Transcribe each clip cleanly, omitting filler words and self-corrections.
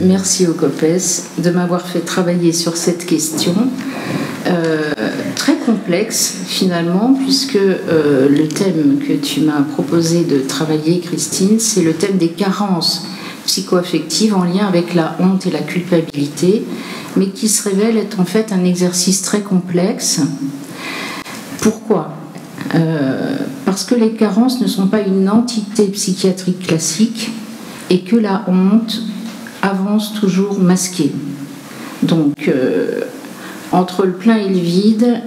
merci au COPES de m'avoir fait travailler sur cette question très complexe finalement, puisque le thème que tu m'as proposé de travailler, Christine, c'est le thème des carences psycho-affectives en lien avec la honte et la culpabilité, mais qui se révèle être en fait un exercice très complexe. Pourquoi ? Parce que les carences ne sont pas une entité psychiatrique classique et que la honte avance toujours masquée. Donc, entre le plein et le vide,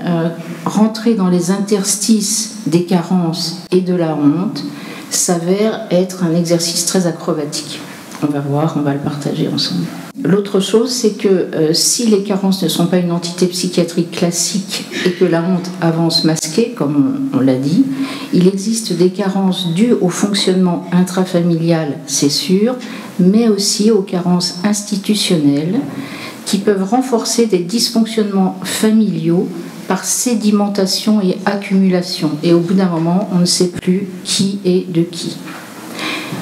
rentrer dans les interstices des carences et de la honte s'avère être un exercice très acrobatique. On va voir, on va le partager ensemble. L'autre chose, c'est que si les carences ne sont pas une entité psychiatrique classique et que la honte avance masquée, comme on l'a dit, il existe des carences dues au fonctionnement intrafamilial, c'est sûr, mais aussi aux carences institutionnelles qui peuvent renforcer des dysfonctionnements familiaux par sédimentation et accumulation. Et au bout d'un moment, on ne sait plus qui est de qui.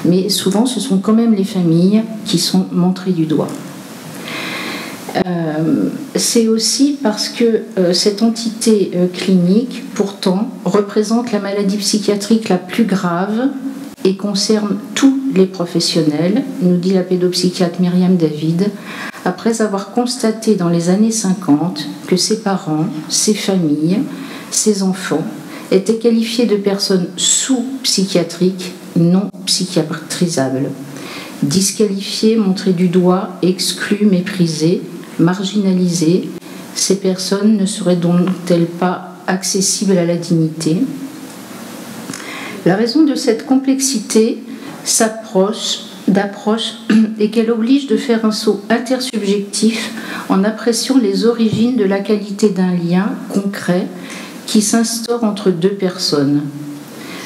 Mais souvent, ce sont quand même les familles qui sont montrées du doigt. C'est aussi parce que cette entité clinique, pourtant, représente la maladie psychiatrique la plus grave et concerne tous les professionnels, nous dit la pédopsychiatre Myriam David, après avoir constaté dans les années 50 que ses parents, ses familles, ses enfants étaient qualifiés de personnes sous-psychiatriques, non psychiatrisables, disqualifiées, montrées du doigt, exclues, méprisées, marginalisées. Ces personnes ne seraient donc-elles pas accessibles à la dignité ? La raison de cette complexité d'approche est qu'elle oblige de faire un saut intersubjectif en appréciant les origines de la qualité d'un lien concret qui s'instaure entre deux personnes.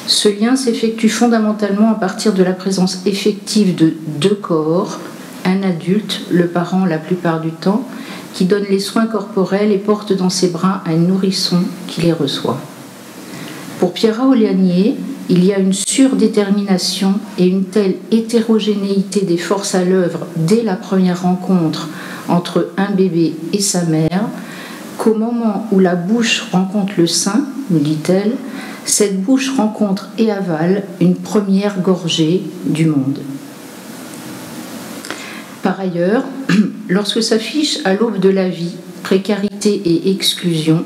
Ce lien s'effectue fondamentalement à partir de la présence effective de deux corps, un adulte, le parent la plupart du temps, qui donne les soins corporels et porte dans ses bras un nourrisson qui les reçoit. Pour Pierra Olanier, il y a une surdétermination et une telle hétérogénéité des forces à l'œuvre dès la première rencontre entre un bébé et sa mère qu'au moment où la bouche rencontre le sein, nous dit-elle, cette bouche rencontre et avale une première gorgée du monde. Par ailleurs, lorsque s'affiche à l'aube de la vie précarité et exclusion,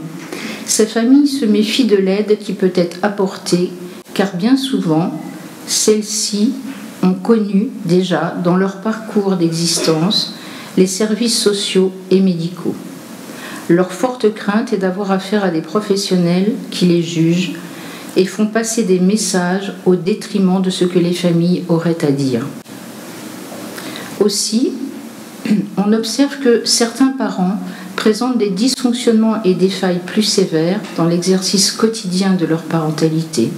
ces familles se méfient de l'aide qui peut être apportée, car bien souvent, celles-ci ont connu déjà dans leur parcours d'existence les services sociaux et médicaux. Leur forte crainte est d'avoir affaire à des professionnels qui les jugent et font passer des messages au détriment de ce que les familles auraient à dire. Aussi, on observe que certains parents présentent des dysfonctionnements et des failles plus sévères dans l'exercice quotidien de leur parentalité.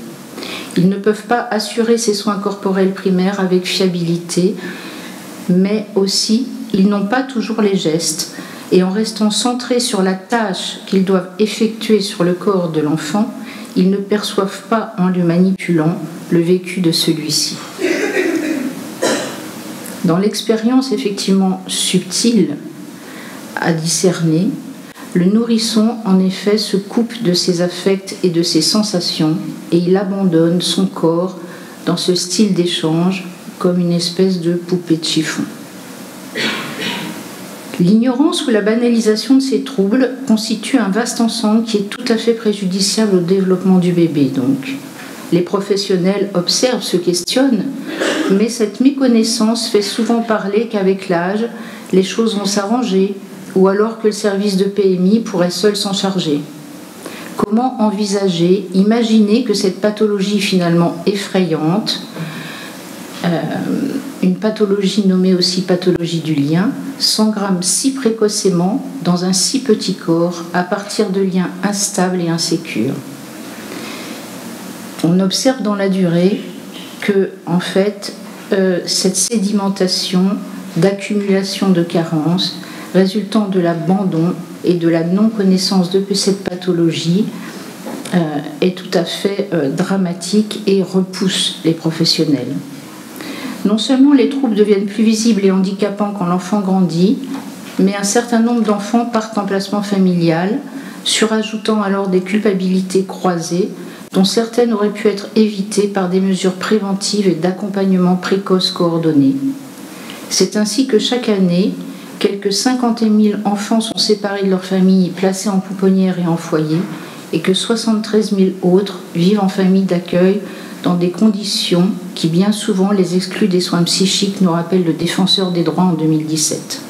Ils ne peuvent pas assurer ces soins corporels primaires avec fiabilité, mais aussi ils n'ont pas toujours les gestes et en restant centrés sur la tâche qu'ils doivent effectuer sur le corps de l'enfant, ils ne perçoivent pas en le manipulant le vécu de celui-ci. Dans l'expérience effectivement subtile à discerner, le nourrisson en effet se coupe de ses affects et de ses sensations et il abandonne son corps dans ce style d'échange comme une espèce de poupée de chiffon. L'ignorance ou la banalisation de ces troubles constitue un vaste ensemble qui est tout à fait préjudiciable au développement du bébé. Donc, les professionnels observent, se questionnent, mais cette méconnaissance fait souvent parler qu'avec l'âge, les choses vont s'arranger, ou alors que le service de PMI pourrait seul s'en charger. Comment envisager, imaginer que cette pathologie finalement effrayante, une pathologie nommée aussi pathologie du lien, s'engramme si précocement dans un si petit corps à partir de liens instables et insécures. On observe dans la durée que, en fait, cette sédimentation d'accumulation de carences résultant de l'abandon et de la non-connaissance de cette pathologie est tout à fait dramatique et repousse les professionnels. Non seulement les troubles deviennent plus visibles et handicapants quand l'enfant grandit, mais un certain nombre d'enfants partent en placement familial, surajoutant alors des culpabilités croisées, dont certaines auraient pu être évitées par des mesures préventives et d'accompagnement précoce coordonnées. C'est ainsi que chaque année, quelques 50 000 enfants sont séparés de leur famille, placés en pouponnière et en foyer, et que 73 000 autres vivent en famille d'accueil dans des conditions qui bien souvent les excluent des soins psychiques, nous rappelle le Défenseur des droits en 2017.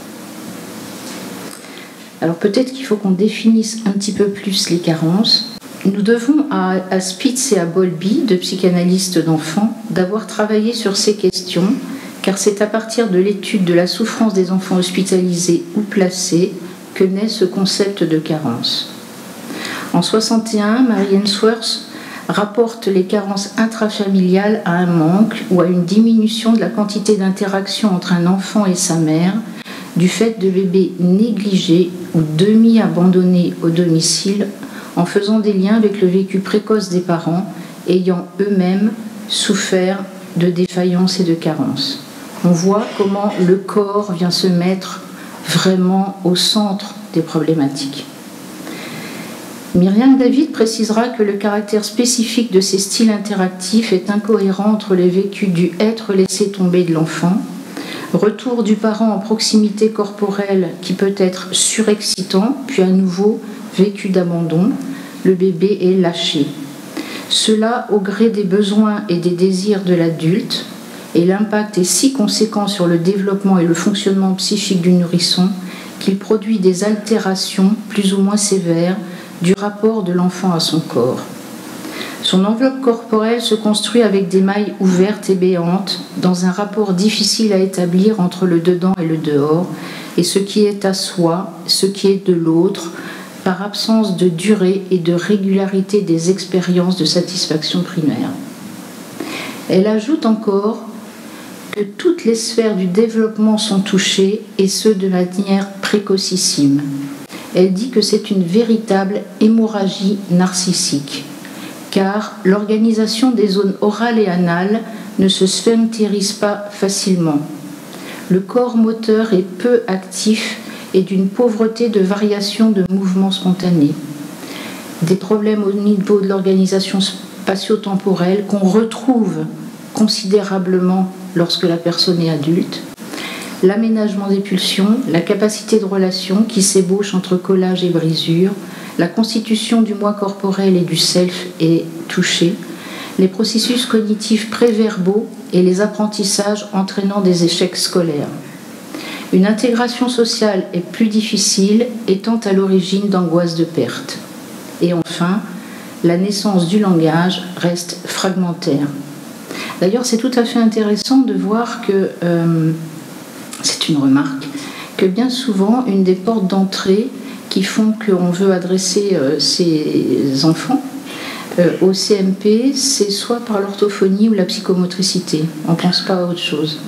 Alors peut-être qu'il faut qu'on définisse un petit peu plus les carences. Nous devons à Spitz et à Bowlby, deux psychanalystes d'enfants, d'avoir travaillé sur ces questions, car c'est à partir de l'étude de la souffrance des enfants hospitalisés ou placés que naît ce concept de carence. En 1961, Mary Ainsworth rapporte les carences intrafamiliales à un manque ou à une diminution de la quantité d'interaction entre un enfant et sa mère, du fait de bébés négligés ou demi-abandonnés au domicile, en faisant des liens avec le vécu précoce des parents ayant eux-mêmes souffert de défaillances et de carences. On voit comment le corps vient se mettre vraiment au centre des problématiques. Myriam David précisera que le caractère spécifique de ces styles interactifs est incohérent entre les vécus du être laissé tomber de l'enfant, retour du parent en proximité corporelle qui peut être surexcitant, puis à nouveau vécu d'abandon, le bébé est lâché. Cela au gré des besoins et des désirs de l'adulte, et l'impact est si conséquent sur le développement et le fonctionnement psychique du nourrisson qu'il produit des altérations plus ou moins sévères du rapport de l'enfant à son corps. Son enveloppe corporelle se construit avec des mailles ouvertes et béantes, dans un rapport difficile à établir entre le dedans et le dehors, et ce qui est à soi, ce qui est de l'autre, par absence de durée et de régularité des expériences de satisfaction primaire. Elle ajoute encore que toutes les sphères du développement sont touchées, et ce de manière précocissime. Elle dit que c'est une véritable hémorragie narcissique, car l'organisation des zones orales et anales ne se sphinctérise pas facilement. Le corps moteur est peu actif et d'une pauvreté de variation de mouvements spontanés. Des problèmes au niveau de l'organisation spatio-temporelle qu'on retrouve considérablement lorsque la personne est adulte. L'aménagement des pulsions, la capacité de relation qui s'ébauche entre collage et brisure, la constitution du moi corporel et du self est touchée, les processus cognitifs préverbaux et les apprentissages entraînant des échecs scolaires. Une intégration sociale est plus difficile, étant à l'origine d'angoisses de perte. Et enfin, la naissance du langage reste fragmentaire. D'ailleurs, c'est tout à fait intéressant de voir que, c'est une remarque, que bien souvent, une des portes d'entrée qui font qu'on veut adresser ces enfants au CMP, c'est soit par l'orthophonie ou la psychomotricité. On ne pense pas à autre chose.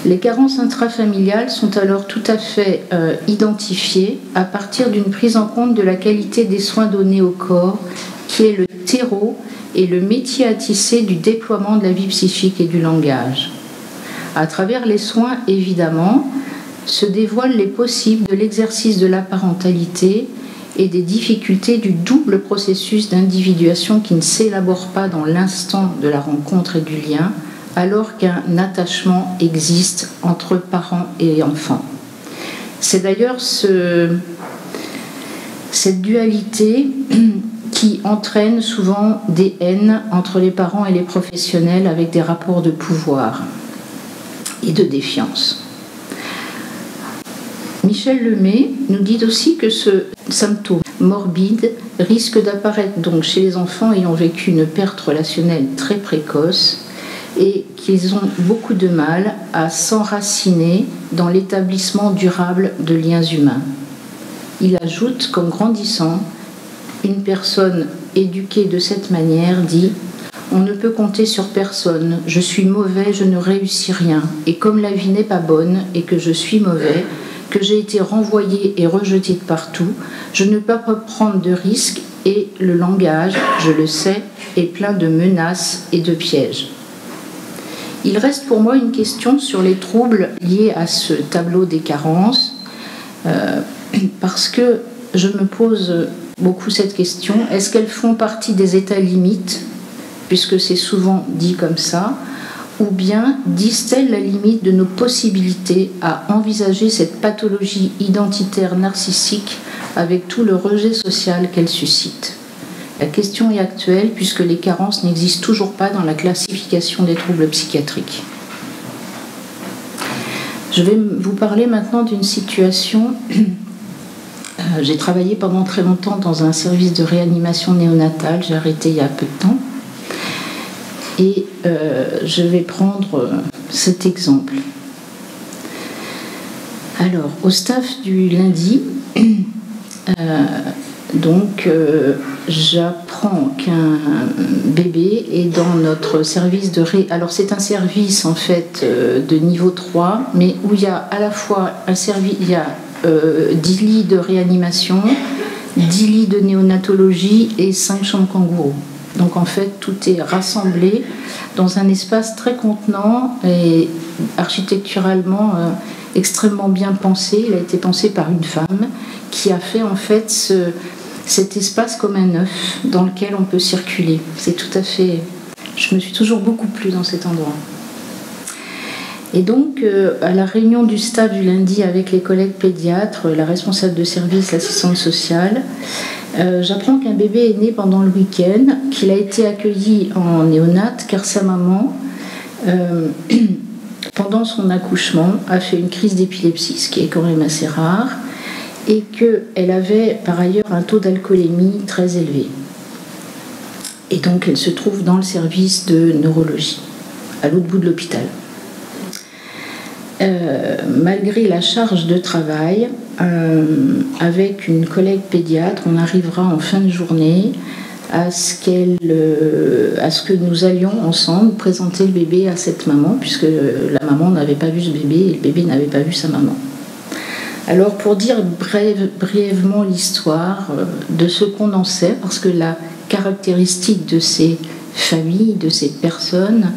Les carences intrafamiliales sont alors tout à fait identifiées à partir d'une prise en compte de la qualité des soins donnés au corps, qui est le terreau et le métier à tisser du déploiement de la vie psychique et du langage. À travers les soins, évidemment, se dévoilent les possibles de l'exercice de la parentalité et des difficultés du double processus d'individuation qui ne s'élabore pas dans l'instant de la rencontre et du lien, alors qu'un attachement existe entre parents et enfants. C'est d'ailleurs cette dualité qui entraîne souvent des haines entre les parents et les professionnels avec des rapports de pouvoir et de défiance. Michel Lemay nous dit aussi que ce symptôme morbide risque d'apparaître donc chez les enfants ayant vécu une perte relationnelle très précoce et qu'ils ont beaucoup de mal à s'enraciner dans l'établissement durable de liens humains. Il ajoute qu'en grandissant, une personne éduquée de cette manière dit « On ne peut compter sur personne, je suis mauvais, je ne réussis rien, et comme la vie n'est pas bonne et que je suis mauvais, que j'ai été renvoyé et rejeté de partout, je ne peux pas prendre de risques et le langage, je le sais, est plein de menaces et de pièges. » Il reste pour moi une question sur les troubles liés à ce tableau des carences, parce que je me pose beaucoup cette question. Est-ce qu'elles font partie des états limites, puisque c'est souvent dit comme ça, ou bien disent-elles la limite de nos possibilités à envisager cette pathologie identitaire narcissique avec tout le rejet social qu'elle suscite? La question est actuelle puisque les carences n'existent toujours pas dans la classification des troubles psychiatriques. Je vais vous parler maintenant d'une situation. J'ai travaillé pendant très longtemps dans un service de réanimation néonatale, j'ai arrêté il y a peu de temps. Et je vais prendre cet exemple. Alors, au staff du lundi, j'apprends qu'un bébé est dans notre service de Alors, c'est un service en fait de niveau 3, mais où il y a à la fois un service, il y a 10 lits de réanimation, 10 lits de néonatologie et 5 chambres kangourous. Donc en fait, tout est rassemblé dans un espace très contenant et architecturalement extrêmement bien pensé. Il a été pensé par une femme qui a fait en fait cet espace comme un œuf dans lequel on peut circuler. C'est tout à fait... Je me suis toujours beaucoup plu dans cet endroit. Et donc, à la réunion du staff du lundi avec les collègues pédiatres, la responsable de service, l'assistante sociale, j'apprends qu'un bébé est né pendant le week-end, qu'il a été accueilli en néonate car sa maman, pendant son accouchement, a fait une crise d'épilepsie, ce qui est quand même assez rare, et qu'elle avait par ailleurs un taux d'alcoolémie très élevé. Et donc, elle se trouve dans le service de neurologie, à l'autre bout de l'hôpital. Malgré la charge de travail, avec une collègue pédiatre, on arrivera en fin de journée à ce que nous allions ensemble présenter le bébé à cette maman, puisque la maman n'avait pas vu ce bébé et le bébé n'avait pas vu sa maman. Alors, pour dire brièvement l'histoire de ce qu'on en sait, parce que la caractéristique de ces familles, de ces personnes,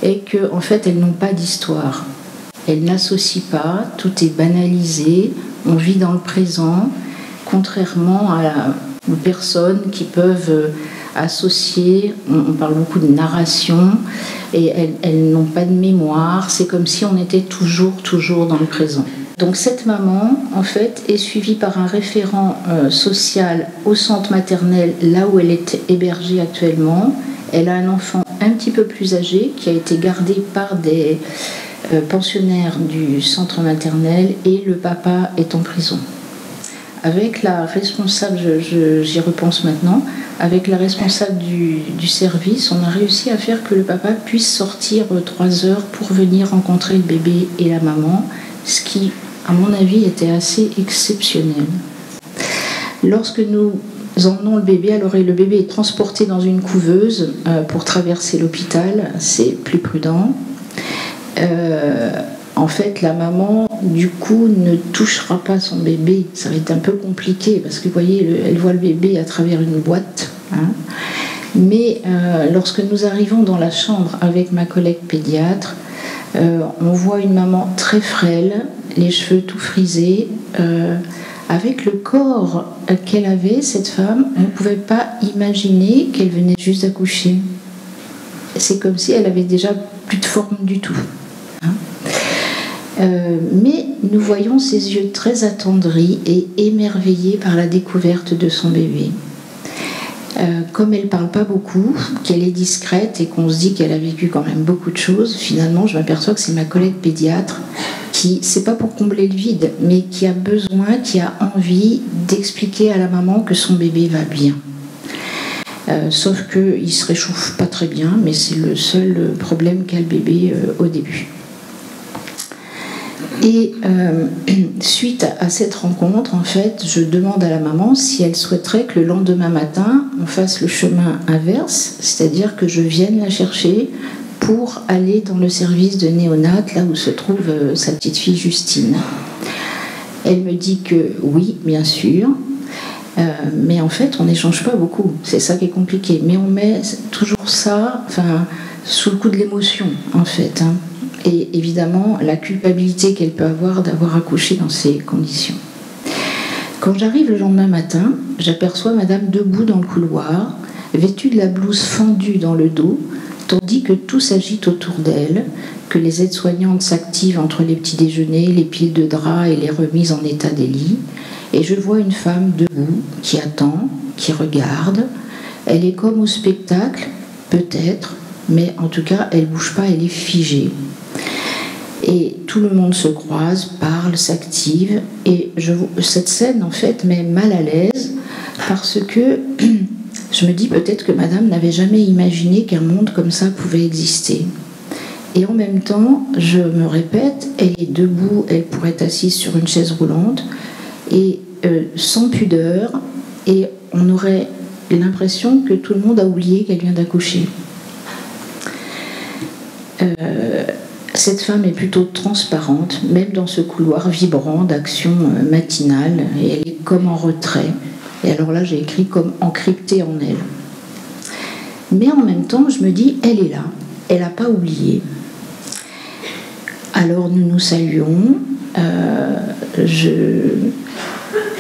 est qu'en fait, elles n'ont pas d'histoire. Elles n'associent pas, tout est banalisé, on vit dans le présent, contrairement aux personnes qui peuvent associer, on parle beaucoup de narration, et elles n'ont pas de mémoire, c'est comme si on était toujours dans le présent. Donc cette maman, en fait, est suivie par un référent social au centre maternel, là où elle est hébergée actuellement. Elle a un enfant un petit peu plus âgé qui a été gardé par des pensionnaires du centre maternel et le papa est en prison. Avec la responsable, j'y repense maintenant, avec la responsable du service, on a réussi à faire que le papa puisse sortir 3 heures pour venir rencontrer le bébé et la maman, ce qui, à mon avis, était assez exceptionnel. Lorsque nous emmenons le bébé, alors le bébé est transporté dans une couveuse pour traverser l'hôpital, c'est plus prudent. En fait, la maman, du coup, ne touchera pas son bébé. Ça va être un peu compliqué parce que, vous voyez, elle voit le bébé à travers une boîte. Hein. Mais lorsque nous arrivons dans la chambre avec ma collègue pédiatre, on voit une maman très frêle, les cheveux tout frisés, avec le corps qu'elle avait, cette femme, on ne pouvait pas imaginer qu'elle venait juste d'accoucher. C'est comme si elle avait déjà plus de forme du tout. Mais nous voyons ses yeux très attendris et émerveillés par la découverte de son bébé. Comme elle ne parle pas beaucoup, qu'elle est discrète et qu'on se dit qu'elle a vécu quand même beaucoup de choses, finalement je m'aperçois que c'est ma collègue pédiatre qui, c'est pas pour combler le vide, mais qui a besoin, qui a envie d'expliquer à la maman que son bébé va bien. Sauf qu'il ne se réchauffe pas très bien, mais c'est le seul problème qu'a le bébé au début. Et suite à cette rencontre, en fait, je demande à la maman si elle souhaiterait que le lendemain matin, on fasse le chemin inverse, c'est-à-dire que je vienne la chercher pour aller dans le service de néonat, là où se trouve sa petite fille Justine. Elle me dit que oui, bien sûr, mais en fait, on n'échange pas beaucoup. C'est ça qui est compliqué. Mais on met toujours ça, enfin, sous le coup de l'émotion, en fait, hein. Et évidemment, la culpabilité qu'elle peut avoir d'avoir accouché dans ces conditions. Quand j'arrive le lendemain matin, j'aperçois Madame debout dans le couloir, vêtue de la blouse fendue dans le dos, tandis que tout s'agite autour d'elle, que les aides-soignantes s'activent entre les petits déjeuners, les piles de draps et les remises en état des lits. Et je vois une femme debout, qui attend, qui regarde. Elle est comme au spectacle, peut-être, mais en tout cas, elle ne bouge pas, elle est figée. Et tout le monde se croise, parle, s'active. Et cette scène, en fait, met mal à l'aise parce que je me dis peut-être que Madame n'avait jamais imaginé qu'un monde comme ça pouvait exister. Et en même temps, je me répète, elle est debout, elle pourrait être assise sur une chaise roulante, et sans pudeur, et on aurait l'impression que tout le monde a oublié qu'elle vient d'accoucher. Cette femme est plutôt transparente, même dans ce couloir vibrant d'action matinale, et elle est comme en retrait. Et alors là, j'ai écrit comme encryptée en elle. Mais en même temps, je me dis, elle est là, elle n'a pas oublié. Alors nous nous saluons,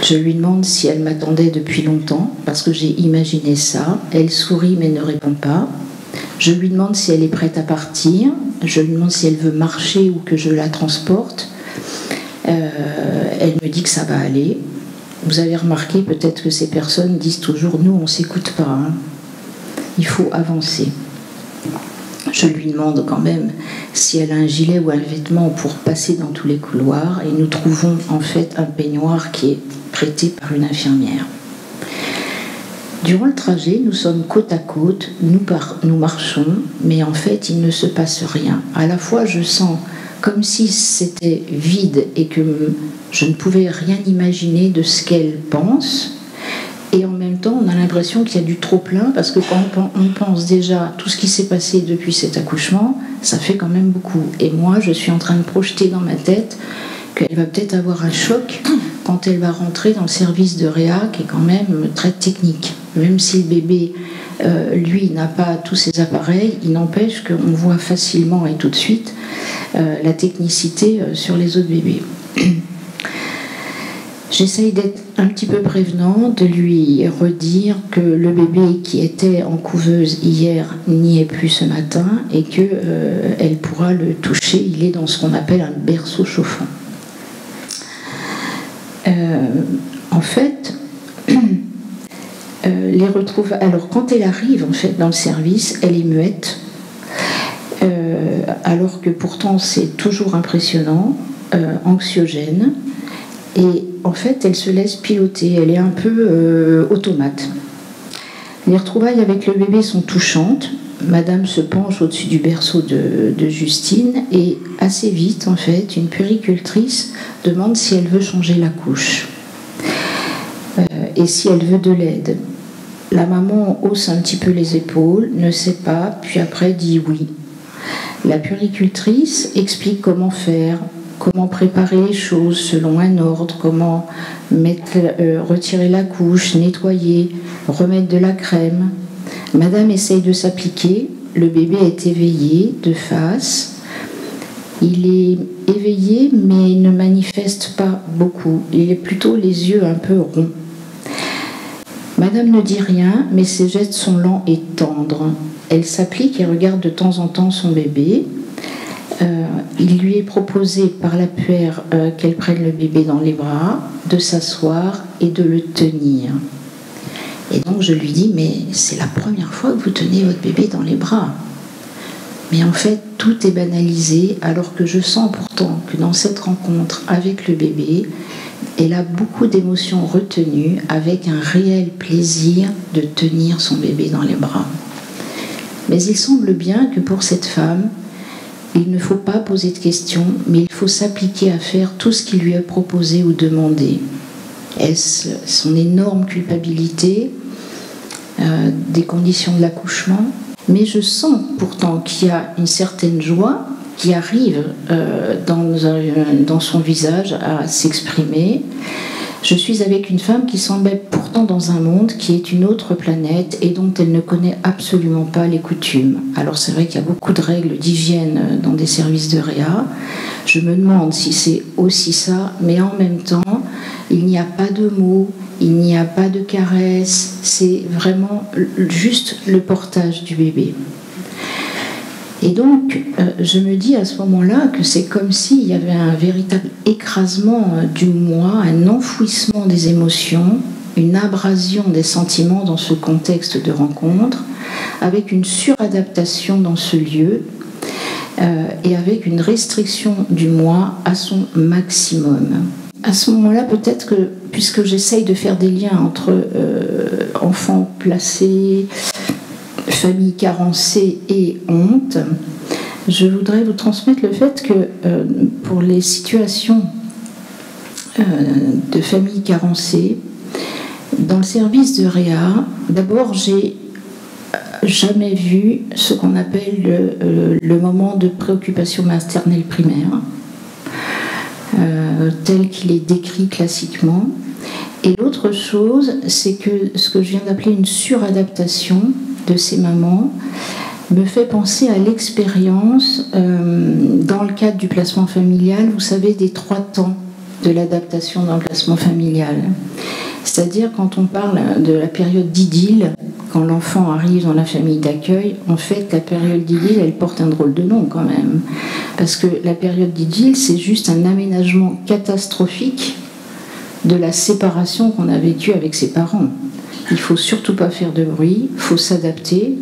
je lui demande si elle m'attendait depuis longtemps, parce que j'ai imaginé ça. Elle sourit mais ne répond pas. Je lui demande si elle est prête à partir. Je lui demande si elle veut marcher ou que je la transporte. Elle me dit que ça va aller. Vous avez remarqué peut-être que ces personnes disent toujours « nous, on ne s'écoute pas, hein. Il faut avancer ». Je lui demande quand même si elle a un gilet ou un vêtement pour passer dans tous les couloirs, et nous trouvons en fait un peignoir qui est prêté par une infirmière. Durant le trajet, nous sommes côte à côte, nous marchons, mais en fait il ne se passe rien. À la fois je sens comme si c'était vide et que je ne pouvais rien imaginer de ce qu'elle pense. Et en même temps, on a l'impression qu'il y a du trop-plein, parce que quand on pense déjà à tout ce qui s'est passé depuis cet accouchement, ça fait quand même beaucoup. Et moi, je suis en train de projeter dans ma tête qu'elle va peut-être avoir un choc quand elle va rentrer dans le service de réa, qui est quand même très technique. Même si le bébé, lui, n'a pas tous ses appareils, il n'empêche qu'on voit facilement et tout de suite la technicité sur les autres bébés. J'essaye d'être un petit peu prévenant, de lui redire que le bébé qui était en couveuse hier n'y est plus ce matin et qu'elle pourra le toucher. Il est dans ce qu'on appelle un berceau chauffant. En fait, les retrouve. Alors quand elle arrive en fait dans le service, elle est muette, alors que pourtant c'est toujours impressionnant, anxiogène. Et en fait, elle se laisse piloter, elle est un peu automate. Les retrouvailles avec le bébé sont touchantes. Madame se penche au-dessus du berceau de Justine et assez vite, en fait, une puéricultrice demande si elle veut changer la couche et si elle veut de l'aide. La maman hausse un petit peu les épaules, ne sait pas, puis après dit oui. La puéricultrice explique comment faire, comment préparer les choses selon un ordre, comment retirer la couche, nettoyer, remettre de la crème. Madame essaye de s'appliquer, le bébé est éveillé de face. Il est éveillé mais ne manifeste pas beaucoup, il est plutôt les yeux un peu ronds. Madame ne dit rien, mais ses gestes sont lents et tendres. Elle s'applique et regarde de temps en temps son bébé. Il lui est proposé par la puère qu'elle prenne le bébé dans les bras, de s'asseoir et de le tenir. Et donc je lui dis, mais c'est la première fois que vous tenez votre bébé dans les bras. Mais en fait, tout est banalisé, alors que je sens pourtant que dans cette rencontre avec le bébé, elle a beaucoup d'émotions retenues, avec un réel plaisir de tenir son bébé dans les bras. Mais il semble bien que pour cette femme, il ne faut pas poser de questions, mais il faut s'appliquer à faire tout ce qui lui est proposé ou demandé. Est-ce son énorme culpabilité des conditions de l'accouchement? Mais je sens pourtant qu'il y a une certaine joie qui arrive dans son visage à s'exprimer. Je suis avec une femme qui semblait pourtant pourtant dans un monde qui est une autre planète et dont elle ne connaît absolument pas les coutumes. Alors c'est vrai qu'il y a beaucoup de règles d'hygiène dans des services de réa. Je me demande si c'est aussi ça, mais en même temps, il n'y a pas de mots, il n'y a pas de caresses, c'est vraiment juste le portage du bébé. Et donc, je me dis à ce moment-là que c'est comme s'il y avait un véritable écrasement du moi, un enfouissement des émotions, une abrasion des sentiments dans ce contexte de rencontre, avec une suradaptation dans ce lieu et avec une restriction du moi à son maximum. À ce moment-là, peut-être que, puisque j'essaye de faire des liens entre enfants placés, famille carencée et honte, je voudrais vous transmettre le fait que pour les situations de famille carencée, dans le service de réa, d'abord j'ai jamais vu ce qu'on appelle le moment de préoccupation maternelle primaire, tel qu'il est décrit classiquement. Et l'autre chose, c'est que ce que je viens d'appeler une suradaptation de ces mamans me fait penser à l'expérience dans le cadre du placement familial, vous savez, des 3 temps de l'adaptation dans le placement familial. C'est-à-dire quand on parle de la période d'idylle, quand l'enfant arrive dans la famille d'accueil, en fait la période d'idylle, elle porte un drôle de nom quand même. Parce que la période d'idylle, c'est juste un aménagement catastrophique de la séparation qu'on a vécue avec ses parents. Il ne faut surtout pas faire de bruit, il faut s'adapter.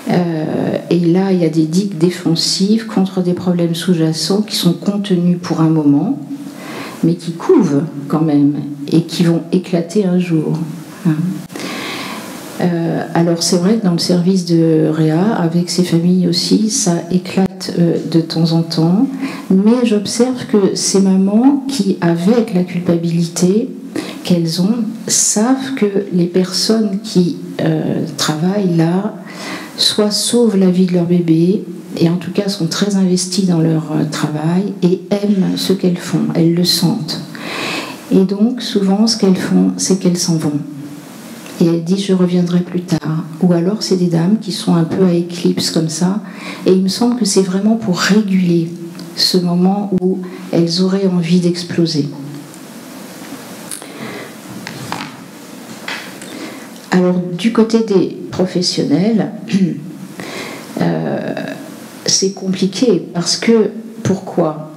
Et là, il y a des digues défensives contre des problèmes sous-jacents qui sont contenus pour un moment, mais qui couvent quand même et qui vont éclater un jour. Alors c'est vrai que dans le service de réa, avec ces familles aussi, ça éclate de temps en temps, mais j'observe que ces mamans qui, avec la culpabilité qu'elles ont, savent que les personnes qui travaillent là, soit sauvent la vie de leur bébé, et en tout cas sont très investies dans leur travail, et aiment ce qu'elles font, elles le sentent. Et donc souvent ce qu'elles font, c'est qu'elles s'en vont. Et elles disent je reviendrai plus tard. Ou alors c'est des dames qui sont un peu à éclipse comme ça, et il me semble que c'est vraiment pour réguler ce moment où elles auraient envie d'exploser. Alors du côté des professionnels, c'est compliqué parce que, pourquoi ?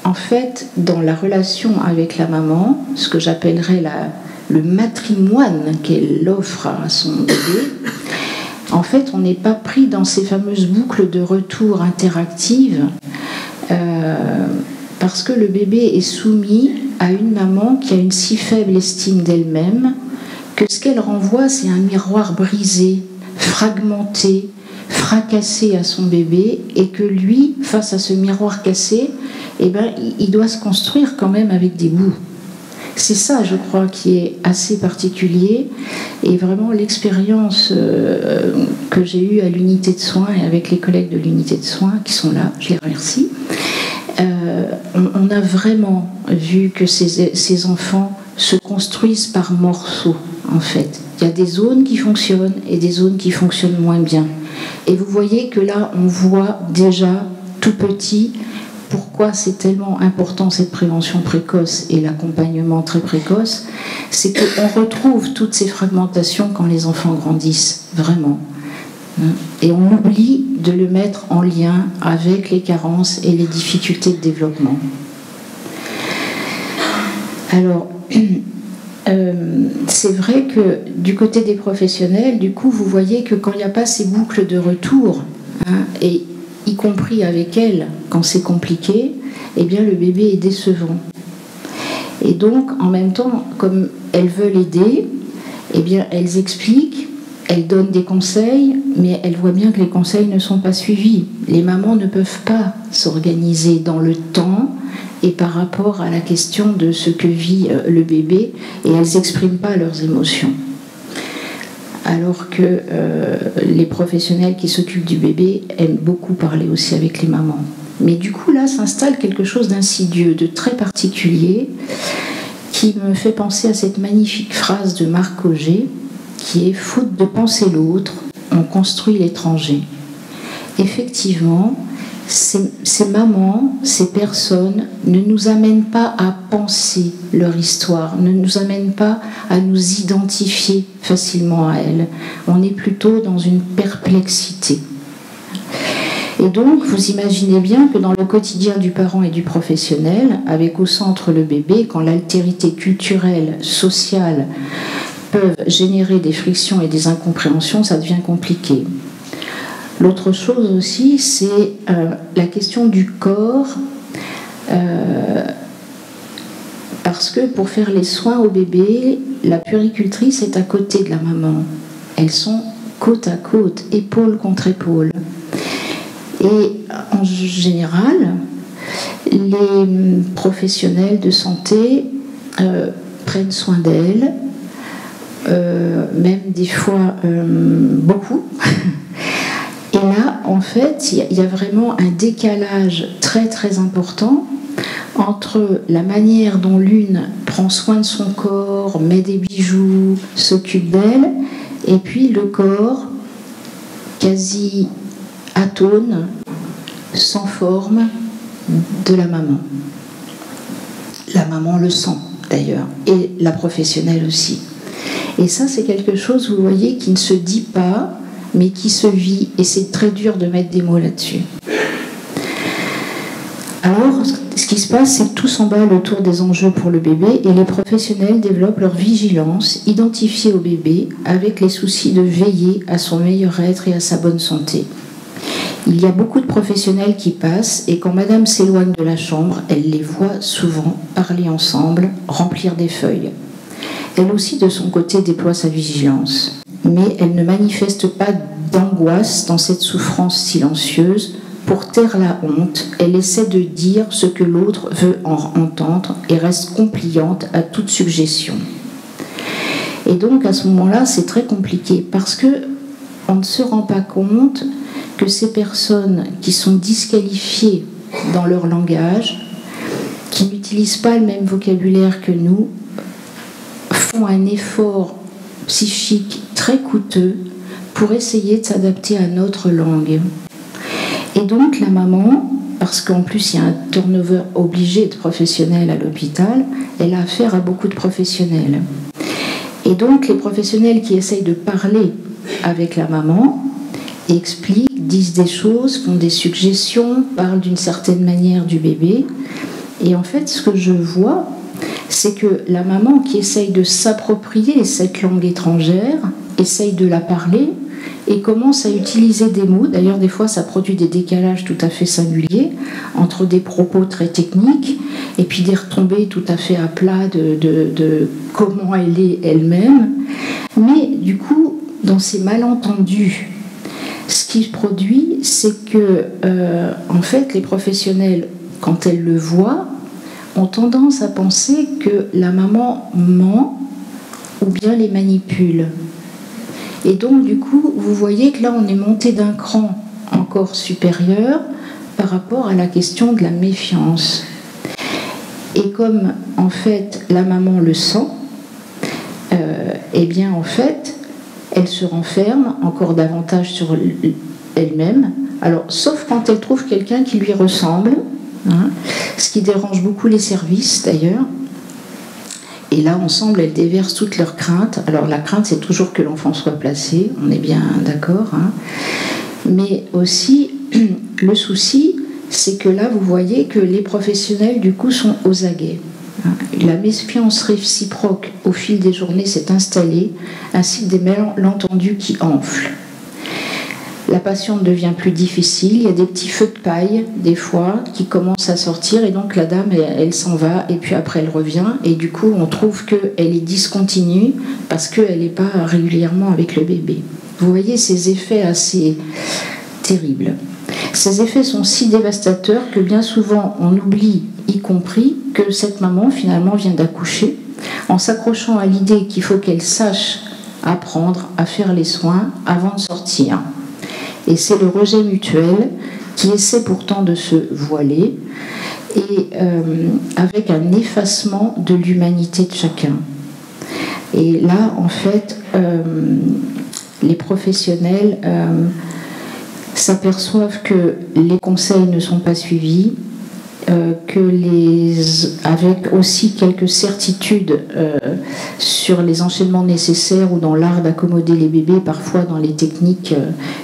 En fait, dans la relation avec la maman, ce que j'appellerais le matrimoine qu'elle offre à son bébé, en fait, on n'est pas pris dans ces fameuses boucles de retour interactives parce que le bébé est soumis à une maman qui a une si faible estime d'elle-même que ce qu'elle renvoie, c'est un miroir brisé, fragmenté, fracassé à son bébé, et que lui, face à ce miroir cassé, eh ben, il doit se construire quand même avec des bouts. C'est ça, je crois, qui est assez particulier, et vraiment l'expérience que j'ai eue à l'unité de soins et avec les collègues de l'unité de soins qui sont là, je les remercie, on a vraiment vu que ces enfants se construisent par morceaux, en fait. Il y a des zones qui fonctionnent et des zones qui fonctionnent moins bien. Et vous voyez que là, on voit déjà, tout petit, pourquoi c'est tellement important cette prévention précoce et l'accompagnement très précoce, c'est qu'on retrouve toutes ces fragmentations quand les enfants grandissent, vraiment. Et on oublie de le mettre en lien avec les carences et les difficultés de développement. Alors, c'est vrai que du côté des professionnels, du coup, vous voyez que quand il n'y a pas ces boucles de retour, et y compris avec elles, quand c'est compliqué, eh bien le bébé est décevant. Et donc, en même temps, comme elles veulent aider, eh bien elles expliquent, elles donnent des conseils, mais elles voient bien que les conseils ne sont pas suivis. Les mamans ne peuvent pas s'organiser dans le temps et par rapport à la question de ce que vit le bébé, et elles n'expriment pas leurs émotions. Alors que les professionnels qui s'occupent du bébé aiment beaucoup parler aussi avec les mamans. Mais du coup, là, s'installe quelque chose d'insidieux, de très particulier, qui me fait penser à cette magnifique phrase de Marc Auger qui est « Faute de penser l'autre, on construit l'étranger ». Effectivement, ces mamans, ces personnes ne nous amènent pas à penser leur histoire, ne nous amènent pas à nous identifier facilement à elles. On est plutôt dans une perplexité. Et donc, vous imaginez bien que dans le quotidien du parent et du professionnel, avec au centre le bébé, quand l'altérité culturelle, sociale peuvent générer des frictions et des incompréhensions, ça devient compliqué. L'autre chose aussi, c'est la question du corps, parce que pour faire les soins au bébé, la puéricultrice est à côté de la maman. Elles sont côte à côte, épaule contre épaule. Et en général, les professionnels de santé prennent soin d'elles, même des fois beaucoup. Et là, en fait, il y a vraiment un décalage très très important entre la manière dont l'une prend soin de son corps, met des bijoux, s'occupe d'elle, et puis le corps quasi atone, sans forme, de la maman. La maman le sent d'ailleurs, et la professionnelle aussi. Et ça, c'est quelque chose, vous voyez, qui ne se dit pas, mais qui se vit, et c'est très dur de mettre des mots là-dessus. Alors, ce qui se passe, c'est que tout s'emballe autour des enjeux pour le bébé, et les professionnels développent leur vigilance, identifiée au bébé, avec les soucis de veiller à son meilleur être et à sa bonne santé. Il y a beaucoup de professionnels qui passent, et quand madame s'éloigne de la chambre, elle les voit souvent parler ensemble, remplir des feuilles. Elle aussi, de son côté, déploie sa vigilance. Mais elle ne manifeste pas d'angoisse dans cette souffrance silencieuse. Pour taire la honte, elle essaie de dire ce que l'autre veut entendre et reste compliante à toute suggestion. Et donc, à ce moment-là, c'est très compliqué parce qu'on ne se rend pas compte que ces personnes qui sont disqualifiées dans leur langage, qui n'utilisent pas le même vocabulaire que nous, font un effort psychique très coûteux pour essayer de s'adapter à notre langue. Et donc la maman, parce qu'en plus il y a un turnover obligé de professionnels à l'hôpital, elle a affaire à beaucoup de professionnels. Et donc les professionnels qui essayent de parler avec la maman expliquent, disent des choses, font des suggestions, parlent d'une certaine manière du bébé. Et en fait, ce que je vois, c'est que la maman qui essaye de s'approprier cette langue étrangère, essaye de la parler et commence à utiliser des mots. D'ailleurs, des fois, ça produit des décalages tout à fait singuliers entre des propos très techniques et puis des retombées tout à fait à plat de comment elle est elle-même. Mais du coup, dans ces malentendus, ce qui se produit, c'est que, en fait, les professionnels, quand elles le voient, ont tendance à penser que la maman ment ou bien les manipule. Et donc, du coup, vous voyez que là, on est monté d'un cran encore supérieur par rapport à la question de la méfiance. Et comme, en fait, la maman le sent, eh bien, en fait, elle se renferme encore davantage sur elle-même. Alors, sauf quand elle trouve quelqu'un qui lui ressemble, hein, ce qui dérange beaucoup les services d'ailleurs. Et là, ensemble, elles déversent toutes leurs craintes. Alors, la crainte, c'est toujours que l'enfant soit placé, on est bien d'accord. Hein. Mais aussi, le souci, c'est que là, vous voyez que les professionnels, du coup, sont aux aguets. Hein. La méfiance réciproque, au fil des journées, s'est installée, ainsi que des malentendus qui enflent. La patiente devient plus difficile, il y a des petits feux de paille, des fois, qui commencent à sortir, et donc la dame, elle s'en va, et puis après elle revient, et du coup, on trouve qu'elle est discontinue, parce qu'elle n'est pas régulièrement avec le bébé. Vous voyez ces effets assez terribles. Ces effets sont si dévastateurs que bien souvent, on oublie, y compris, que cette maman, finalement, vient d'accoucher, en s'accrochant à l'idée qu'il faut qu'elle sache apprendre à faire les soins avant de sortir. Et c'est le rejet mutuel qui essaie pourtant de se voiler. et avec un effacement de l'humanité de chacun. Et là, en fait, les professionnels s'aperçoivent que les conseils ne sont pas suivis, avec aussi quelques certitudes sur les enchaînements nécessaires ou dans l'art d'accommoder les bébés, parfois dans les techniques,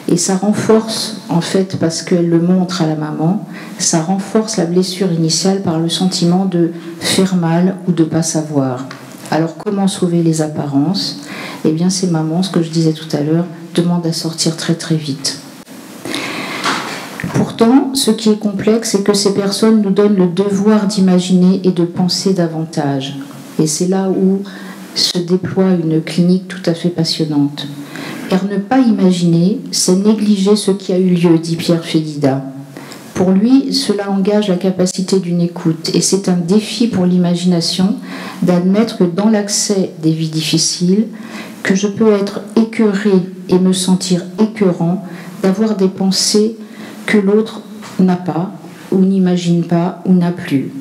et ça renforce, en fait, parce qu'elle le montre à la maman, ça renforce la blessure initiale par le sentiment de faire mal ou de ne pas savoir. Alors comment sauver les apparences? Eh bien ces mamans, ce que je disais tout à l'heure, demandent à sortir très très vite. Pourtant, ce qui est complexe, c'est que ces personnes nous donnent le devoir d'imaginer et de penser davantage. Et c'est là où se déploie une clinique tout à fait passionnante. Car ne pas imaginer, c'est négliger ce qui a eu lieu, dit Pierre Fedida. Pour lui, cela engage la capacité d'une écoute. Et c'est un défi pour l'imagination d'admettre que dans l'accès des vies difficiles, que je peux être écœuré et me sentir écœurant, d'avoir des pensées que l'autre n'a pas, ou n'imagine pas, ou n'a plus.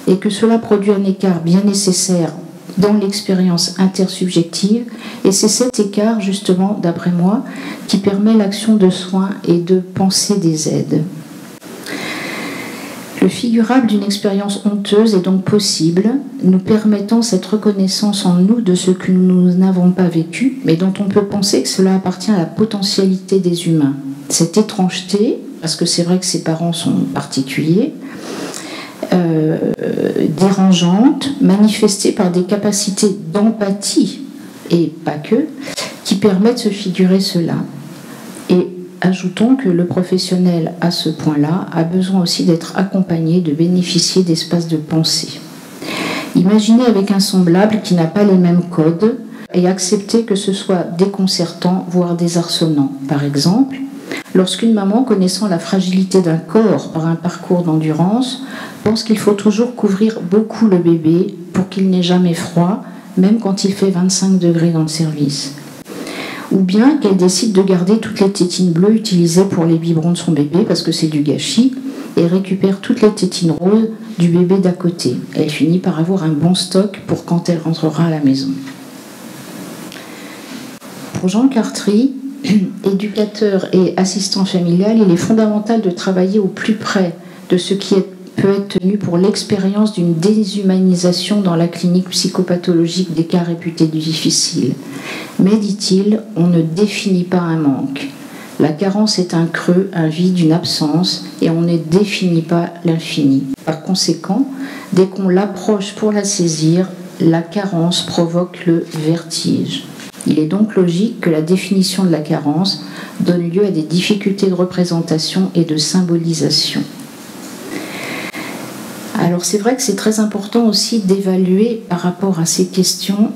Et que cela produit un écart bien nécessaire dans l'expérience intersubjective. Et c'est cet écart, justement, d'après moi, qui permet l'action de soins et de penser des aides. Le figurable d'une expérience honteuse est donc possible, nous permettant cette reconnaissance en nous de ce que nous n'avons pas vécu, mais dont on peut penser que cela appartient à la potentialité des humains. Cette étrangeté, parce que c'est vrai que ses parents sont particuliers, dérangeante, manifestée par des capacités d'empathie, et pas que, qui permettent de se figurer cela. Et ajoutons que le professionnel, à ce point-là, a besoin aussi d'être accompagné, de bénéficier d'espaces de pensée. Imaginez avec un semblable qui n'a pas les mêmes codes et accepter que ce soit déconcertant, voire désarçonnant. Par exemple, lorsqu'une maman, connaissant la fragilité d'un corps par un parcours d'endurance, pense qu'il faut toujours couvrir beaucoup le bébé pour qu'il n'ait jamais froid, même quand il fait 25 degrés dans le service. Ou bien qu'elle décide de garder toutes les tétines bleues utilisées pour les biberons de son bébé parce que c'est du gâchis et récupère toutes les tétines roses du bébé d'à côté. Elle finit par avoir un bon stock pour quand elle rentrera à la maison. Pour Jean Cartry, éducateur et assistant familial, il est fondamental de travailler au plus près de ce qui peut être tenu pour l'expérience d'une déshumanisation dans la clinique psychopathologique des cas réputés difficiles. Mais, dit-il, on ne définit pas un manque. La carence est un creux, un vide, une absence, et on ne définit pas l'infini. Par conséquent, dès qu'on l'approche pour la saisir, la carence provoque le vertige. Il est donc logique que la définition de la carence donne lieu à des difficultés de représentation et de symbolisation. Alors c'est vrai que c'est très important aussi d'évaluer par rapport à ces questions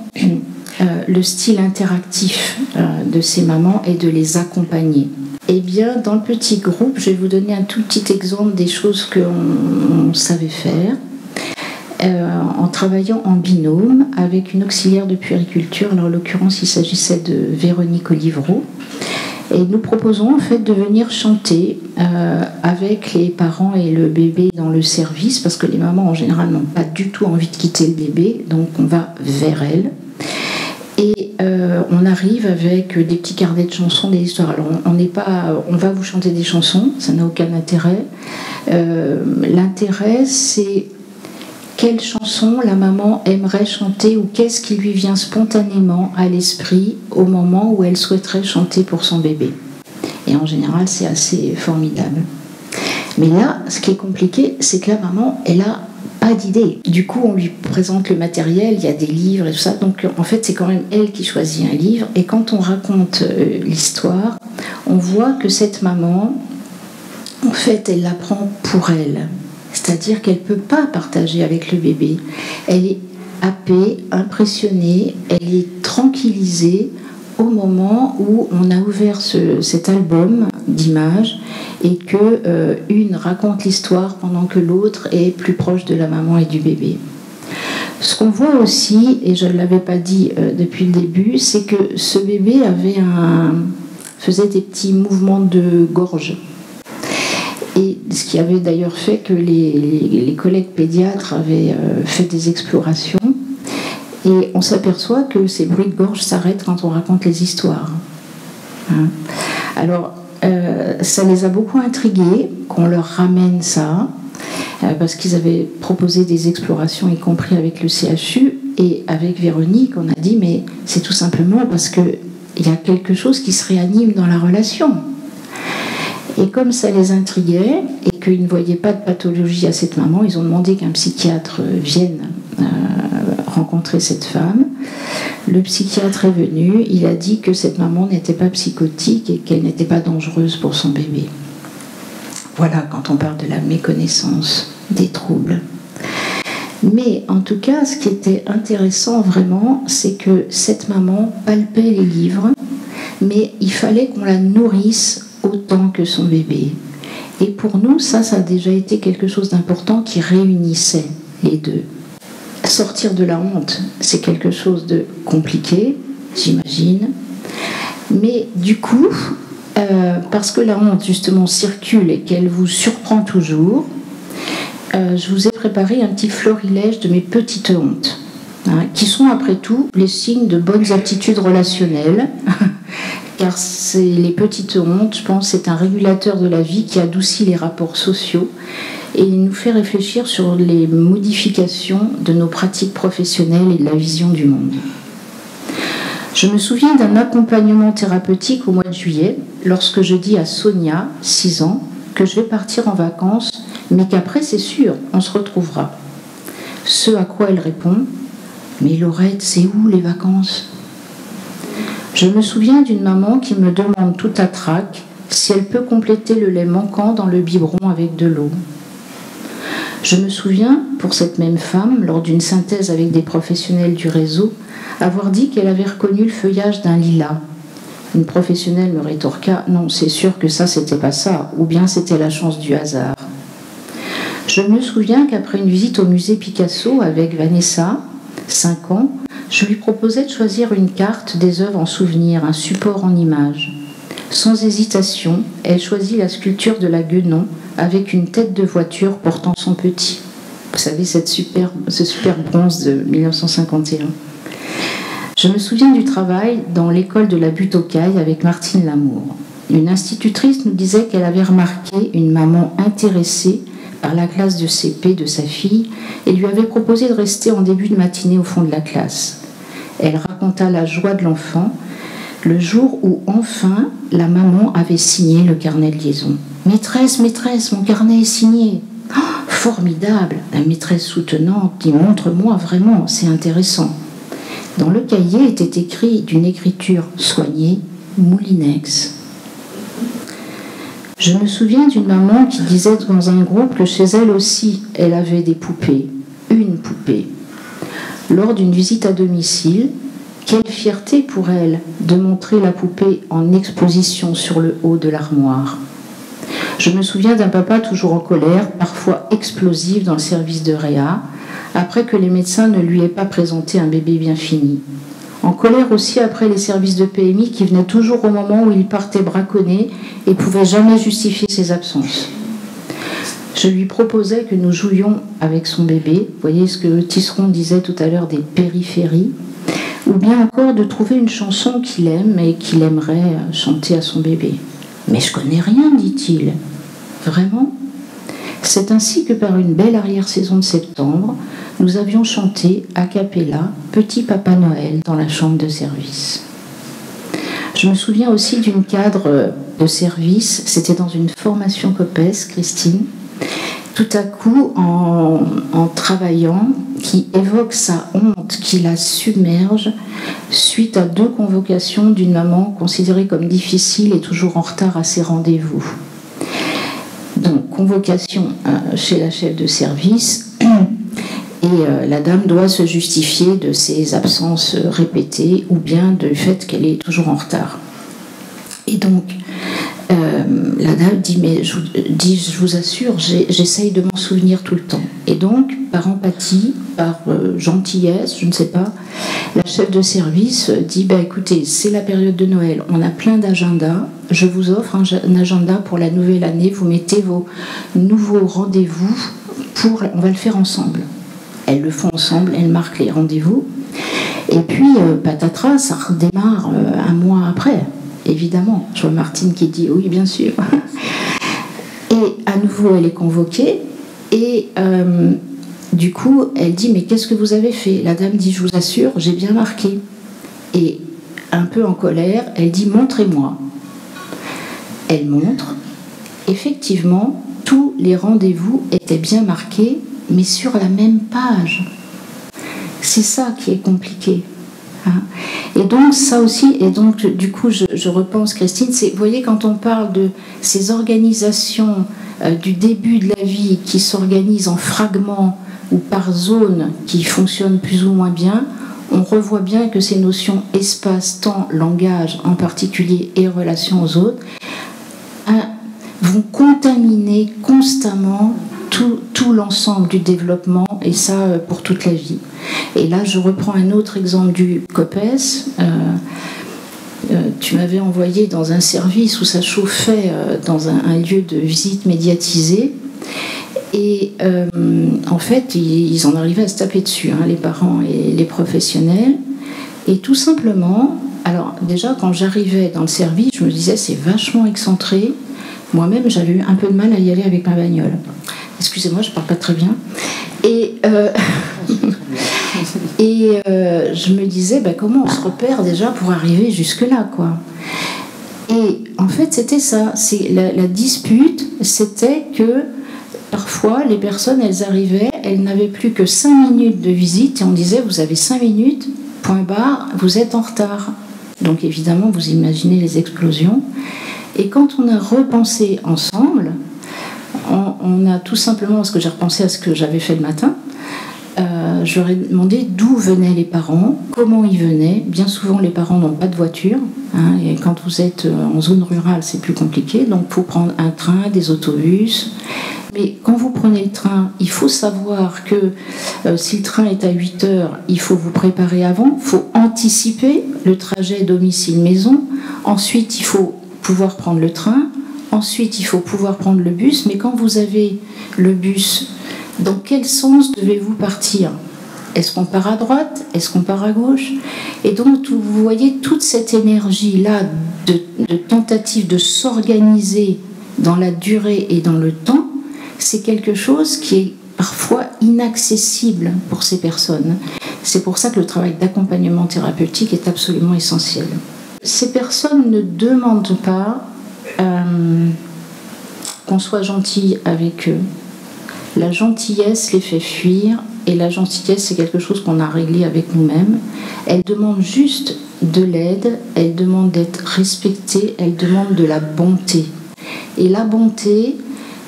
le style interactif de ces mamans et de les accompagner. Eh bien, dans le petit groupe, je vais vous donner un tout petit exemple des choses qu'on savait faire. En travaillant en binôme avec une auxiliaire de puériculture. Alors, en l'occurrence, il s'agissait de Véronique Olivreau. Et nous proposons en fait de venir chanter avec les parents et le bébé dans le service, parce que les mamans en général n'ont pas du tout envie de quitter le bébé, donc on va vers elles. Et on arrive avec des petits carnets de chansons, des histoires. Alors on va vous chanter des chansons, ça n'a aucun intérêt. L'intérêt, c'est quelle chanson la maman aimerait chanter ou qu'est-ce qui lui vient spontanément à l'esprit au moment où elle souhaiterait chanter pour son bébé. Et en général, c'est assez formidable. Mais là, ce qui est compliqué, c'est que la maman, elle a pas d'idée. Du coup, on lui présente le matériel, il y a des livres et tout ça. Donc, en fait, c'est quand même elle qui choisit un livre. Et quand on raconte l'histoire, on voit que cette maman, en fait, elle l'apprend pour elle. C'est-à-dire qu'elle ne peut pas partager avec le bébé. Elle est happée, impressionnée, elle est tranquillisée au moment où on a ouvert cet album d'images et que une raconte l'histoire pendant que l'autre est plus proche de la maman et du bébé. Ce qu'on voit aussi, et je ne l'avais pas dit depuis le début, c'est que ce bébé faisait des petits mouvements de gorge. Et ce qui avait d'ailleurs fait que les collègues pédiatres avaient fait des explorations. Et on s'aperçoit que ces bruits de gorge s'arrêtent quand on raconte les histoires. Hein. Alors, ça les a beaucoup intrigués qu'on leur ramène ça, parce qu'ils avaient proposé des explorations, y compris avec le CHU. Et avec Véronique, on a dit, mais c'est tout simplement parce qu'il y a quelque chose qui se réanime dans la relation. Et comme ça les intriguait et qu'ils ne voyaient pas de pathologie à cette maman, ils ont demandé qu'un psychiatre vienne rencontrer cette femme. Le psychiatre est venu, il a dit que cette maman n'était pas psychotique et qu'elle n'était pas dangereuse pour son bébé. Voilà, quand on parle de la méconnaissance des troubles. Mais en tout cas, ce qui était intéressant vraiment, c'est que cette maman palpait les livres, mais il fallait qu'on la nourrisse autant que son bébé. Et pour nous, ça a déjà été quelque chose d'important qui réunissait les deux. Sortir de la honte, c'est quelque chose de compliqué, j'imagine. Mais du coup, parce que la honte justement circule et qu'elle vous surprend toujours, je vous ai préparé un petit florilège de mes petites hontes, hein, qui sont après tout les signes de bonnes aptitudes relationnelles, car c'est les petites hontes, je pense, c'est un régulateur de la vie qui adoucit les rapports sociaux et il nous fait réfléchir sur les modifications de nos pratiques professionnelles et de la vision du monde. Je me souviens d'un accompagnement thérapeutique au mois de juillet, lorsque je dis à Sonia, 6 ans, que je vais partir en vacances, mais qu'après, c'est sûr, on se retrouvera. Ce à quoi elle répond, « Mais Laurette, c'est où les vacances ?» Je me souviens d'une maman qui me demande tout à trac si elle peut compléter le lait manquant dans le biberon avec de l'eau. Je me souviens, pour cette même femme, lors d'une synthèse avec des professionnels du réseau, avoir dit qu'elle avait reconnu le feuillage d'un lilas. Une professionnelle me rétorqua « Non, c'est sûr que ça, c'était pas ça, ou bien c'était la chance du hasard. » Je me souviens qu'après une visite au musée Picasso avec Vanessa, 5 ans, je lui proposais de choisir une carte des œuvres en souvenir, un support en images. Sans hésitation, elle choisit la sculpture de la Guenon avec une tête de voiture portant son petit. Vous savez, ce super bronze de 1951. Je me souviens du travail dans l'école de la Butte aux Cailles avec Martine Lamour. Une institutrice nous disait qu'elle avait remarqué une maman intéressée par la classe de CP de sa fille et lui avait proposé de rester en début de matinée au fond de la classe. Elle raconta la joie de l'enfant le jour où enfin la maman avait signé le carnet de liaison. « Maîtresse, maîtresse, mon carnet est signé !» Oh, formidable. La maîtresse soutenante dit « Montre-moi vraiment, c'est intéressant !» Dans le cahier était écrit d'une écriture soignée « Moulinex ». Je me souviens d'une maman qui disait dans un groupe que chez elle aussi, elle avait des poupées, une poupée. Lors d'une visite à domicile, quelle fierté pour elle de montrer la poupée en exposition sur le haut de l'armoire. Je me souviens d'un papa toujours en colère, parfois explosif dans le service de réa, après que les médecins ne lui aient pas présenté un bébé bien fini. En colère aussi après les services de PMI qui venaient toujours au moment où il partait braconner et ne pouvaient jamais justifier ses absences. Je lui proposais que nous jouions avec son bébé, vous voyez ce que Tisseron disait tout à l'heure des périphéries, ou bien encore de trouver une chanson qu'il aime et qu'il aimerait chanter à son bébé. « Mais je connais rien, dit-il. »« Vraiment ?» C'est ainsi que par une belle arrière-saison de septembre, nous avions chanté a cappella Petit Papa Noël dans la chambre de service. Je me souviens aussi d'une cadre de service, c'était dans une formation COPES, Christine, tout à coup en travaillant, qui évoque sa honte, qui la submerge suite à 2 convocations d'une maman considérée comme difficile et toujours en retard à ses rendez-vous. Donc, convocation chez la chef de service et la dame doit se justifier de ses absences répétées ou bien du fait qu'elle est toujours en retard. Et donc, La dame dit, mais je vous assure, j'essaye de m'en souvenir tout le temps. Et donc, par empathie, par gentillesse, je ne sais pas, la chef de service dit, écoutez, c'est la période de Noël, on a plein d'agendas, je vous offre un agenda pour la nouvelle année, vous mettez vos nouveaux rendez-vous, on va le faire ensemble. Elles le font ensemble, elles marquent les rendez-vous, et puis, patatras, ça redémarre un mois après. Évidemment, je vois Martine qui dit oui, bien sûr. Et à nouveau, elle est convoquée et du coup, elle dit mais qu'est-ce que vous avez fait? La dame dit je vous assure, j'ai bien marqué. Et un peu en colère, elle dit montrez-moi. Elle montre. Effectivement, tous les rendez-vous étaient bien marqués, mais sur la même page. C'est ça qui est compliqué. Et donc ça aussi, et donc du coup je repense Christine, vous voyez quand on parle de ces organisations du début de la vie qui s'organisent en fragments ou par zones qui fonctionnent plus ou moins bien, on revoit bien que ces notions espace, temps, langage en particulier et relation aux autres vont contaminer constamment tout l'ensemble du développement, et ça pour toute la vie. Et là, je reprends un autre exemple du COPES. Tu m'avais envoyé dans un service où ça chauffait dans un lieu de visite médiatisé. Et en fait, ils en arrivaient à se taper dessus, les parents et les professionnels. Et tout simplement, alors déjà, quand j'arrivais dans le service, je me disais, c'est vachement excentré. Moi-même, j'avais eu un peu de mal à y aller avec ma bagnole. Excusez-moi, je ne parle pas très bien. Et je me disais, comment on se repère déjà pour arriver jusque-là, quoi. Et en fait, c'était ça. La dispute, c'était que parfois, les personnes, elles arrivaient, elles n'avaient plus que 5 minutes de visite, et on disait, vous avez 5 minutes, point barre, vous êtes en retard. Donc évidemment, vous imaginez les explosions. Et quand on a repensé ensemble, on a tout simplement, parce que j'ai repensé à ce que j'avais fait le matin, je leur ai demandé d'où venaient les parents, comment ils venaient. Bien souvent, les parents n'ont pas de voiture, et quand vous êtes en zone rurale, c'est plus compliqué, donc il faut prendre un train, des autobus. Mais quand vous prenez le train, il faut savoir que si le train est à 8 heures, il faut vous préparer avant, il faut anticiper le trajet domicile-maison. Ensuite, il faut pouvoir prendre le train. Ensuite, il faut pouvoir prendre le bus. Mais quand vous avez le bus, dans quel sens devez-vous partir? Est-ce qu'on part à droite? Est-ce qu'on part à gauche? Et donc, vous voyez toute cette énergie-là de tentative de s'organiser dans la durée et dans le temps, c'est quelque chose qui est parfois inaccessible pour ces personnes. C'est pour ça que le travail d'accompagnement thérapeutique est absolument essentiel. Ces personnes ne demandent pas qu'on soit gentil avec eux. La gentillesse les fait fuir, et la gentillesse, c'est quelque chose qu'on a réglé avec nous-mêmes. Elles demandent juste de l'aide, elles demandent d'être respectées, elles demandent de la bonté. Et la bonté,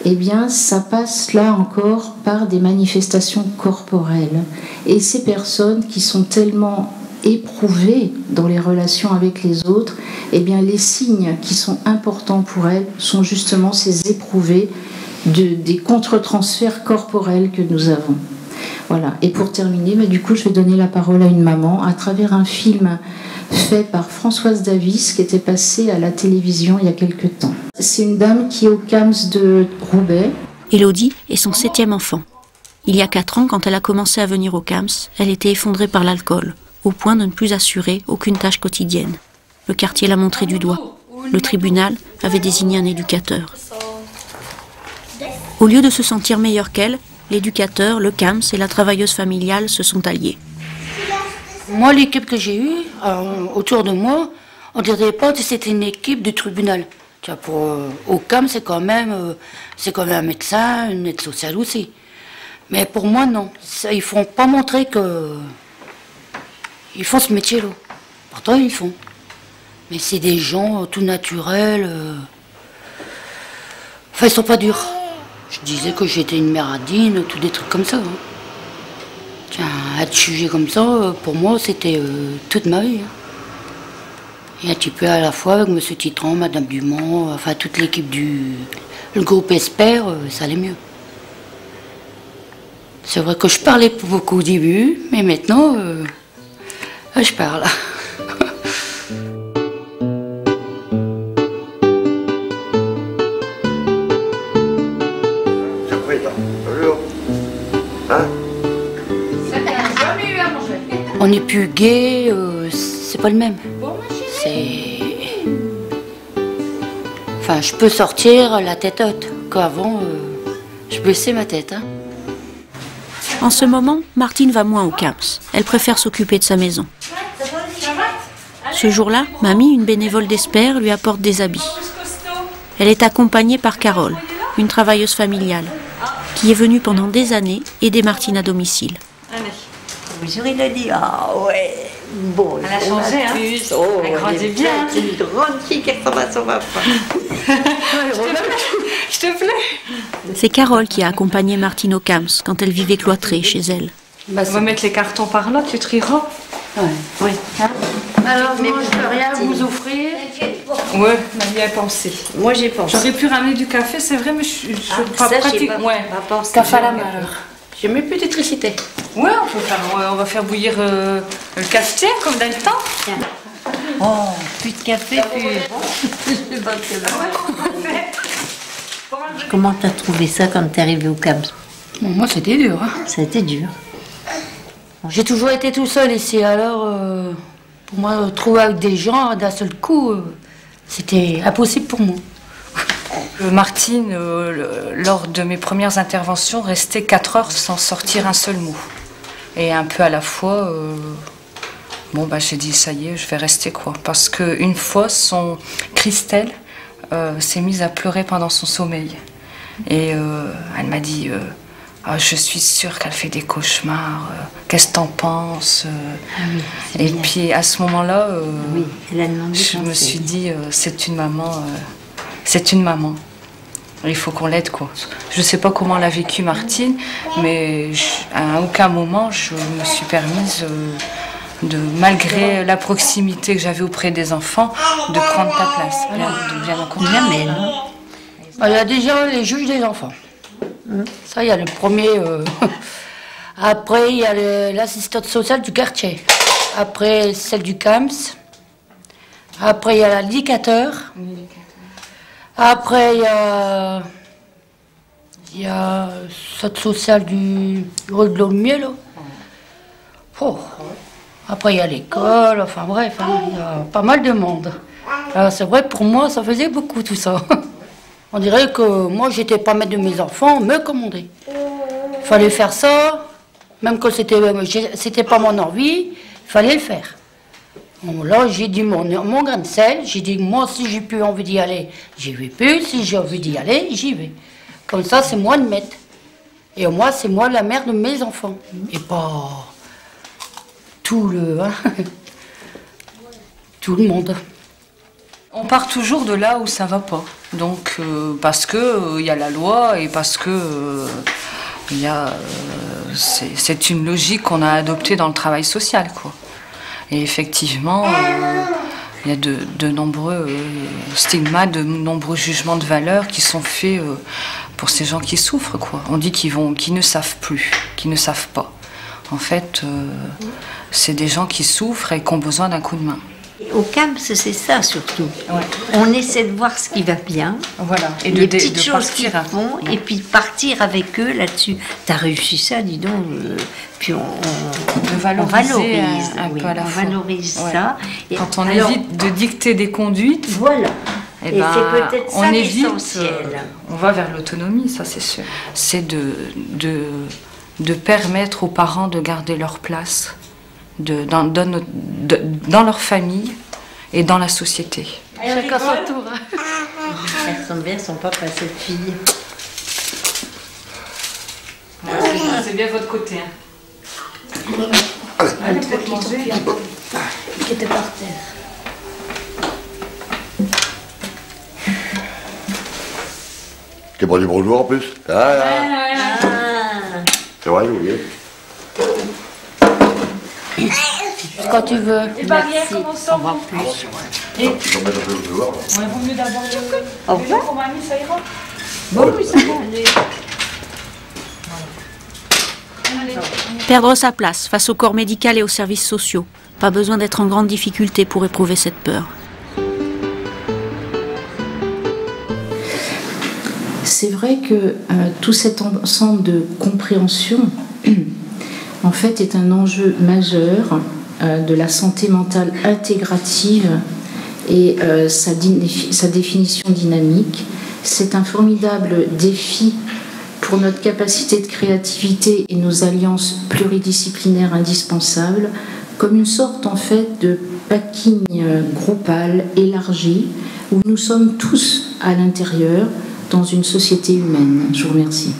eh bien, ça passe là encore par des manifestations corporelles. Et ces personnes qui sont tellement éprouvées dans les relations avec les autres, eh bien, les signes qui sont importants pour elles sont justement ces éprouvés des contre-transferts corporels que nous avons. Voilà. Et pour terminer, du coup, je vais donner la parole à une maman à travers un film fait par Françoise Davis qui était passé à la télévision il y a quelque temps. C'est une dame qui est au CAMS de Roubaix. Élodie est son 7e enfant. Il y a 4 ans, quand elle a commencé à venir au CAMS, elle était effondrée par l'alcool, au point de ne plus assurer aucune tâche quotidienne. Le quartier l'a montré du doigt. Le tribunal avait désigné un éducateur. Au lieu de se sentir meilleur qu'elle, l'éducateur, le CAMS et la travailleuse familiale se sont alliés. Moi, l'équipe que j'ai eue, autour de moi, on dirait pas que c'était une équipe du tribunal. Au CAM, c'est quand même un médecin, une aide sociale aussi. Mais pour moi, non. Ils ne font pas montrer que ils font ce métier-là. Pourtant, ils font. Mais c'est des gens tout naturels. Enfin, ils sont pas durs. Je disais que j'étais une méradine, tous des trucs comme ça. Tiens, être jugé comme ça, pour moi, c'était toute ma vie. Et un petit peu à la fois avec M. Titron, Mme Dumont, enfin toute l'équipe le groupe Esper, ça allait mieux. C'est vrai que je parlais pas beaucoup au début, mais maintenant, je parle. On n'est plus gai, c'est pas le même. Enfin, je peux sortir la tête haute. Qu'avant, je baissais ma tête. Hein. En ce moment, Martine va moins au CAMS. Elle préfère s'occuper de sa maison. Ce jour-là, Mamie, une bénévole d'Esper, lui apporte des habits. Elle est accompagnée par Carole, une travailleuse familiale, qui est venue pendant des années aider Martine à domicile. Bonjour, il a dit, ah ouais, bon, elle a changé, hein. Oh, elle grandit bien. C'est une grande fille qui ressemble à son papa. Je te plais. C'est Carole qui a accompagné Martine au CAMS quand elle vivait cloîtrée chez elle. Bah, on va mettre les cartons par là, tu trieras. Ouais. Oui. Hein? Alors, moi, je peux rien vous offrir. Ouais, on a bien pensé. Moi, j'ai pensé. J'aurais pu ramener du café, c'est vrai, mais je pas ça, pratique. Ouais. Café à la main, alors. J'ai même plus d'électricité. Ouais, on va faire bouillir le cafetière comme dans le temps. Tiens. Oh, plus de café, plus. Comment t'as trouvé ça quand t'es arrivée au CAMS? Bon, moi, c'était dur. Hein. Ça a été dur. J'ai toujours été tout seul ici, alors pour moi, trouver avec des gens d'un seul coup, c'était impossible pour moi. Martine, lors de mes premières interventions, restait 4 heures sans sortir un seul mot. Et un peu à la fois, bon, bah, j'ai dit, ça y est, je vais rester, quoi. Parce qu'une fois, Christelle s'est mise à pleurer pendant son sommeil. Et elle m'a dit, ah, je suis sûre qu'elle fait des cauchemars, qu'est-ce que t'en penses Oui, et bien. puis à ce moment-là, Oui, elle a demandé je me conseil. suis dit, c'est une maman, c'est une maman. Il faut qu'on l'aide, quoi. Je ne sais pas comment l'a vécu Martine, mais à aucun moment je me suis permise, malgré la proximité que j'avais auprès des enfants, de prendre ta place. De bien en compte. Jamais, non. Il y a déjà les juges des enfants. Ça, il y a le premier. Après, il y a l'assistante sociale du quartier. Après, celle du CAMS. Après, il y a l'indicateur. Après, il y a cette sociale du rue de l'Aumier, là. Oh. Après, il y a l'école. Enfin, bref, hein, il y a pas mal de monde. Alors, c'est vrai, pour moi, ça faisait beaucoup, tout ça. On dirait que moi, j'étais pas maître de mes enfants, me commander. Il fallait faire ça, même que c'était pas mon envie, il fallait le faire. Bon, là, j'ai dit mon grain de sel, j'ai dit moi, si j'ai plus envie d'y aller, j'y vais plus, si j'ai envie d'y aller, j'y vais. Comme ça, c'est moi le maître. Et moi, c'est moi la mère de mes enfants. Et pas tout le monde. On part toujours de là où ça va pas. Donc, parce que il y a la loi et parce que c'est une logique qu'on a adoptée dans le travail social, quoi. Et effectivement, il y a de nombreux stigmates, de nombreux jugements de valeur qui sont faits pour ces gens qui souffrent, quoi. On dit qu'ils ne savent plus, qu'ils ne savent pas. En fait, c'est des gens qui souffrent et qui ont besoin d'un coup de main. Au CAMS, c'est ça surtout. Ouais. On essaie de voir ce qui va bien, Voilà. Et les petites choses qu'ils partir. font, et puis partir avec eux là-dessus. T'as réussi ça, dis donc. Puis on Valoriser un oui, peu à la on fois. valorise Ouais. ça. Et Quand on alors, évite de dicter des conduites, Voilà. eh Et ben, c'est peut-être on ça évite, l'essentiel. on va vers l'autonomie, ça c'est sûr. C'est de permettre aux parents de garder leur place dans leur famille et dans la société. Chacun son tour. Elle ressemble bien à son papa, cette fille. C'est bien votre côté. Hein. Elle peut manger. Qui était par terre. Tu pas dit bonjour en plus? C'est vrai, j'ai oublié. quand tu veux. Les barrières, comment ça va plus. Je vais remettre un peu au dehors. Ouais, vaut mieux d'abord Au revoir. pour mamie, ça ira. Bon, oui, ça va aller. Perdre sa place face au corps médical et aux services sociaux. Pas besoin d'être en grande difficulté pour éprouver cette peur. C'est vrai que tout cet ensemble de compréhension, en fait, est un enjeu majeur de la santé mentale intégrative et sa définition dynamique. C'est un formidable défi pour notre capacité de créativité et nos alliances pluridisciplinaires indispensables, comme une sorte en fait de packing groupal élargi où nous sommes tous à l'intérieur dans une société humaine. Je vous remercie.